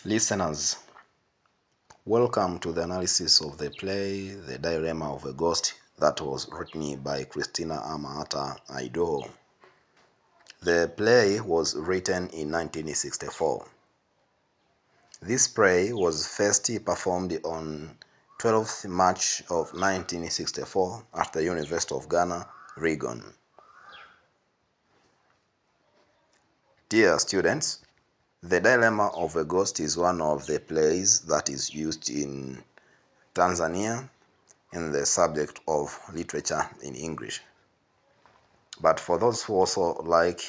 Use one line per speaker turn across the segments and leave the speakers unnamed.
Listeners, welcome to the analysis of the play The Dilemma of a Ghost that was written by CHRISTINA Ama Ata Aidoo. The play was written in 1964. This play was first performed on 12th March of 1964 at the University of Ghana, Legon. Dear students, The Dilemma of a Ghost is one of the plays that is used in Tanzania in the subject of literature in English. But for those who also like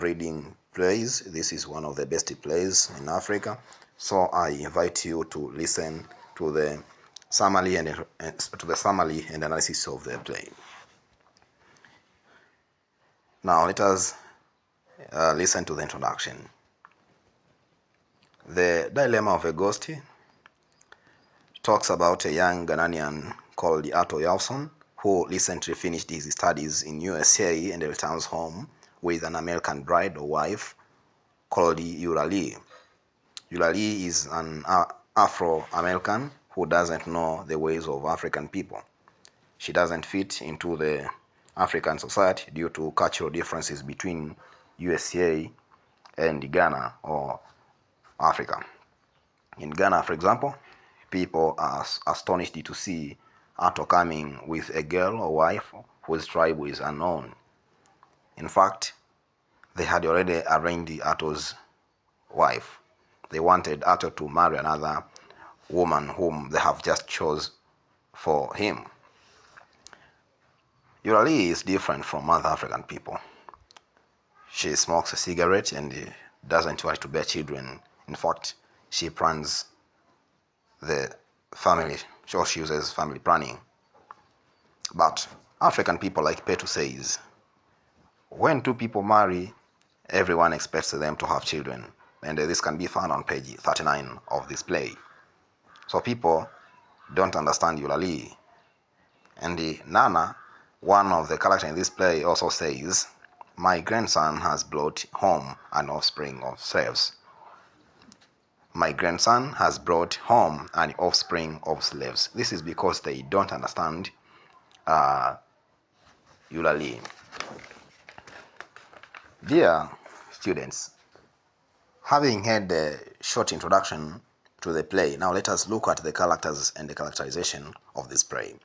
reading plays, this is one of the best plays in Africa. So I invite you to listen to the summary and analysis of the play. Now let us listen to the introduction. The Dilemma of a Ghost talks about a young Ghanaian called Ato Aidoo, who recently finished his studies in USA and returns home with an American bride or wife called Eulalie. Eulalie is an Afro-American who doesn't know the ways of African people. She doesn't fit into the African society due to cultural differences between USA and Ghana or Africa. In Ghana, for example, people are astonished to see Ato coming with a girl or wife whose tribe is unknown. In fact, they had already arranged Ato's wife. They wanted Ato to marry another woman whom they have just chose for him. Eulalie is different from other African people. She smokes a cigarette and doesn't want to bear children. In fact, she plans the family, so she uses family planning. But African people, like Petu says, when two people marry, everyone expects them to have children, and this can be found on page 39 of this play. So people don't understand Eulalie. And Nana, one of the characters in this play, also says, "My grandson has brought home an offspring of slaves." My grandson has brought home an offspring of slaves. This is because they don't understand Eulalie. Dear students, having had a short introduction to the play, now let us look at the characters and the characterization of this play.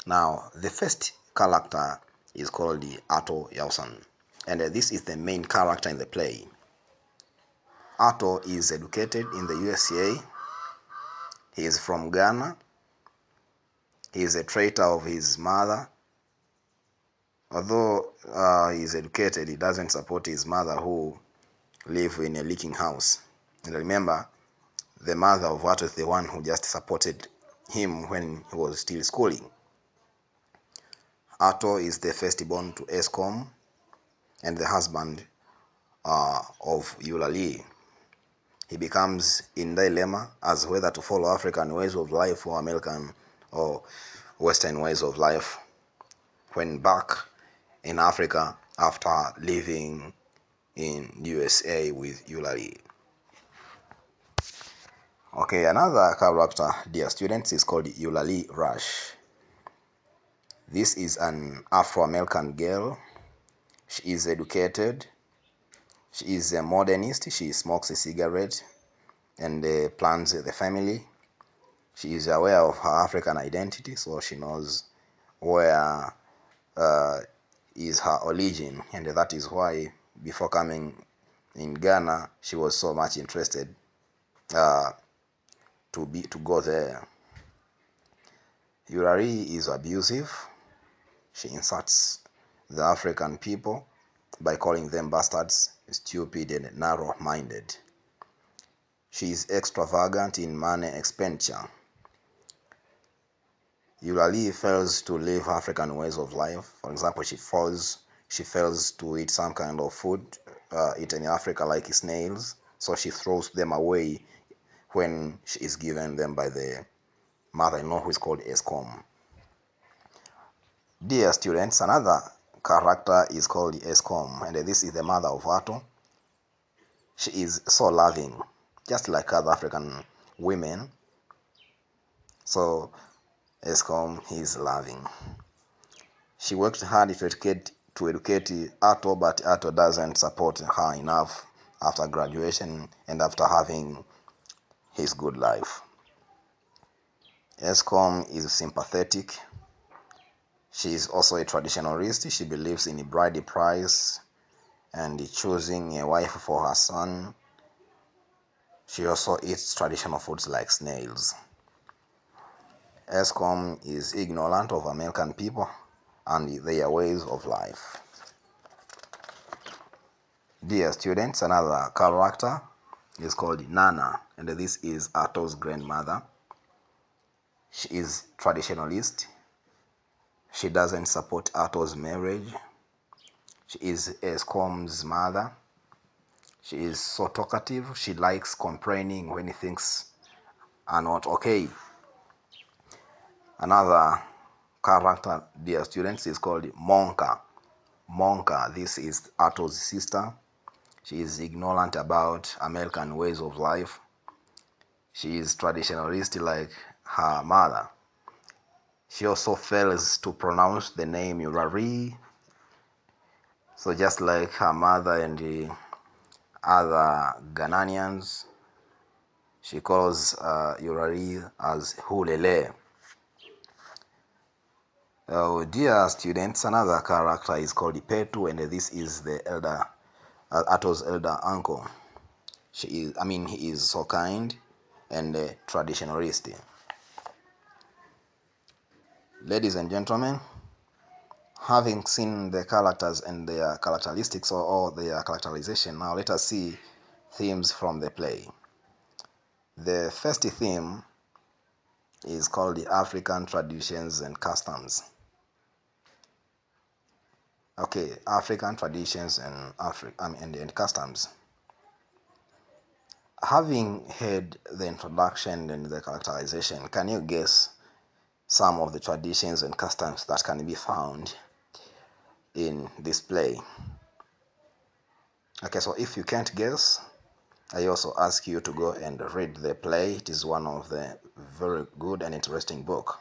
Now, the first character is called the Ato Aidoo, and this is the main character in the play. Ato is educated in the USA. He is from Ghana. He is a traitor of his mother. Although he is educated, he doesn't support his mother, who live in a leaking house. And remember, the mother of Ato is the one who just supported him when he was still schooling. Ato is the firstborn to Eskom and the husband of Eulalie. He becomes in dilemma as whether to follow African ways of life or American or Western ways of life when back in Africa after living in USA with Eulalie. Okay, another character, dear students, is called Eulalie Rush. This is an Afro-American girl. She is educated. She is a modernist. She smokes a cigarette and plans the family. She is aware of her African identity, so she knows where is her origin, and that is why before coming in Ghana, she was so much interested to go there. Eulalie is abusive. She insults the African people by calling them bastards, stupid, and narrow-minded. She is extravagant in money expenditure. Eulalie fails to live African ways of life. For example, she fails to eat some kind of food eaten in Africa, like snails, so she throws them away when she is given them by the mother-in-law, who is called Eskom. Dear students, another character is called Eskom, and this is the mother of Ato. She is so loving, just like other African women. So Eskom is loving. She worked hard to educate Ato, but Ato doesn't support her enough after graduation and after having his good life. Eskom is sympathetic. She is also a traditionalist. She believes in bride price and choosing a wife for her son. She also eats traditional foods like snails. Eskom is ignorant of American people and their ways of life. Dear students, another character is called Nana, and this is Ato's grandmother. She is traditionalist. She doesn't support Ato's marriage. She is Eskom's mother. She is so talkative. She likes complaining when things are not okay. Another character, dear students, is called Monka. Monka, this is Ato's sister. She is ignorant about American ways of life. She is traditionalist like her mother. She also fails to pronounce the name Urari. So just like her mother and the other Ghanaians, she calls Urari as Hulele. Dear students, another character is called Petu, and this is the elder, Ato's elder uncle. He is so kind and traditionalist. Ladies and gentlemen, having seen the characters and their characteristics or their characterization, now let us see themes from the play. The first theme is called the African traditions and customs. Okay, African traditions and customs. Having heard the introduction and the characterization, can you guess some of the traditions and customs that can be found in this play? Okay, so if you can't guess, I also ask you to go and read the play. It is one of the very good and interesting book.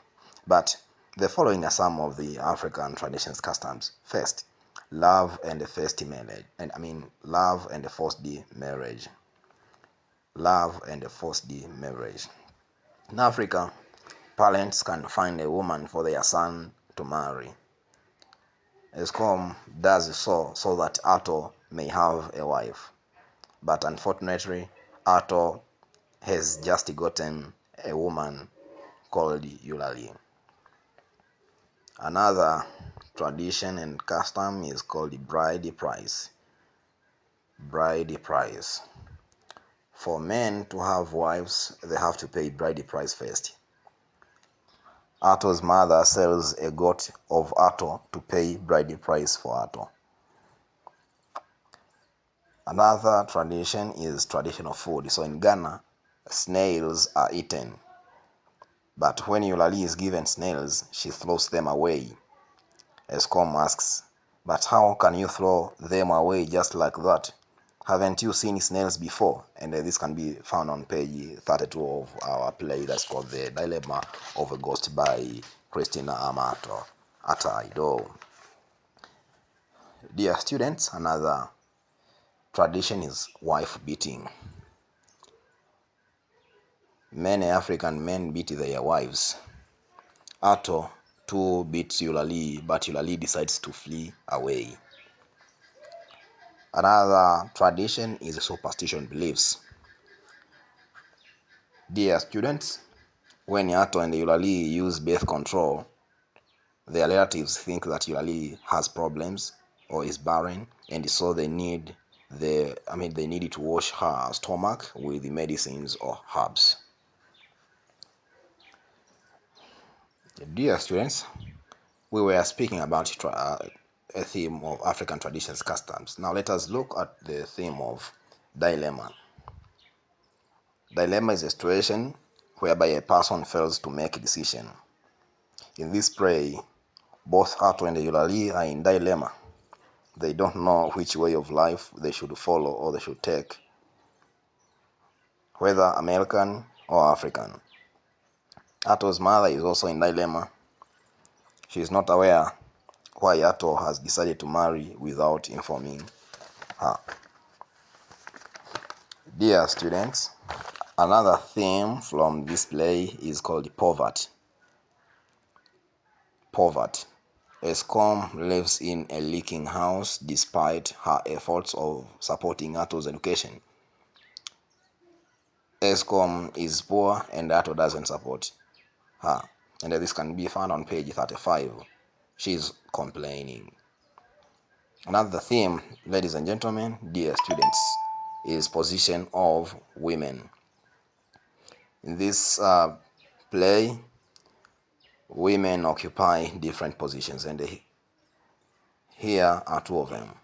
But the following are some of the African traditions, customs. First, love and forced marriage. Love and forced marriage. Love and forced marriage. In Africa, parents can find a woman for their son to marry. Eskom does so that Ato may have a wife. But unfortunately, Ato has just gotten a woman called Eulalie. Another tradition and custom is called bride price. Bride price. For men to have wives, they have to pay bride price first. Ato's mother sells a goat of Ato to pay bride price for Ato. Another tradition is traditional food. So in Ghana, snails are eaten. But when Eulalie is given snails, she throws them away. Eskom asks, but how can you throw them away just like that? Haven't you seen snails before? And this can be found on page 32 of our play that's called The Dilemma of a Ghost by CHRISTINA Ama Ata Aidoo. Dear students, another tradition is wife beating. Many African men beat their wives. Ato too beats Eulalie, but Eulalie decides to flee away. Another tradition is superstition beliefs. Dear students, when Ato and Eulalie use birth control, their relatives think that Eulalie has problems or is barren, and so they need to wash her stomach with medicines or herbs. Dear students, we were speaking about a theme of African traditions, customs. Now let us look at the theme of dilemma. Dilemma is a situation whereby a person fails to make a decision. In this play, both Ato and Eulalie are in dilemma. They don't know which way of life they should follow or they should take. whether American or African. Atoo's mother is also in dilemma. She is not aware why Atoo has decided to marry without informing her. Dear students, another theme from this play is called poverty. Poverty. Escom lives in a leaking house despite her efforts of supporting Atoo's education. Escom is poor and Atoo doesn't support her. And this can be found on page 35. She's complaining. Another theme, ladies and gentlemen, dear students, is position of women. In this play, women occupy different positions, and here are two of them.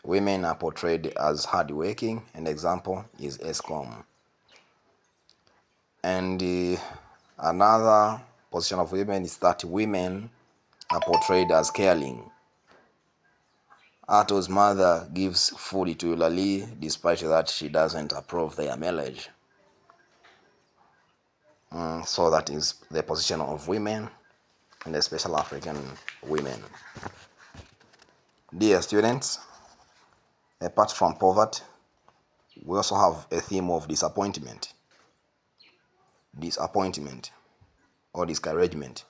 Women are portrayed as hardworking. An example is Escom. And another position of women is that women are portrayed as caring. Atoo's mother gives food to Eulalie despite that she doesn't approve their marriage. So that is the position of women, and especially African women. Dear students, apart from poverty, we also have a theme of disappointment or discouragement.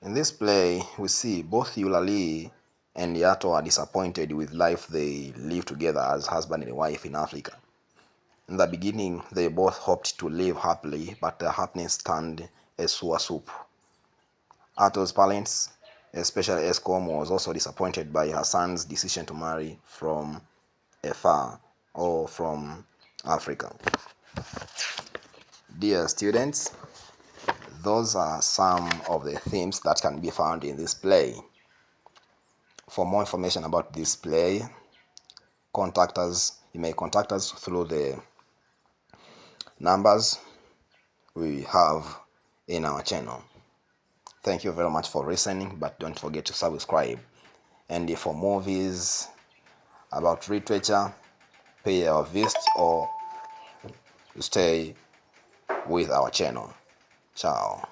In this play, we see both Eulalie and Atoo are disappointed with life they live together as husband and wife in Africa. In the beginning, they both hoped to live happily, but their happiness turned a sour soup. Atoo's parents, especially Escom, was also disappointed by her son's decision to marry from afar or from Africa. Dear students, those are some of the themes that can be found in this play. For more information about this play, contact us. You may contact us through the numbers we have in our channel. Thank you very much for listening, but don't forget to subscribe. And for movies about literature, pay our visit or stay with our channel. Ciao.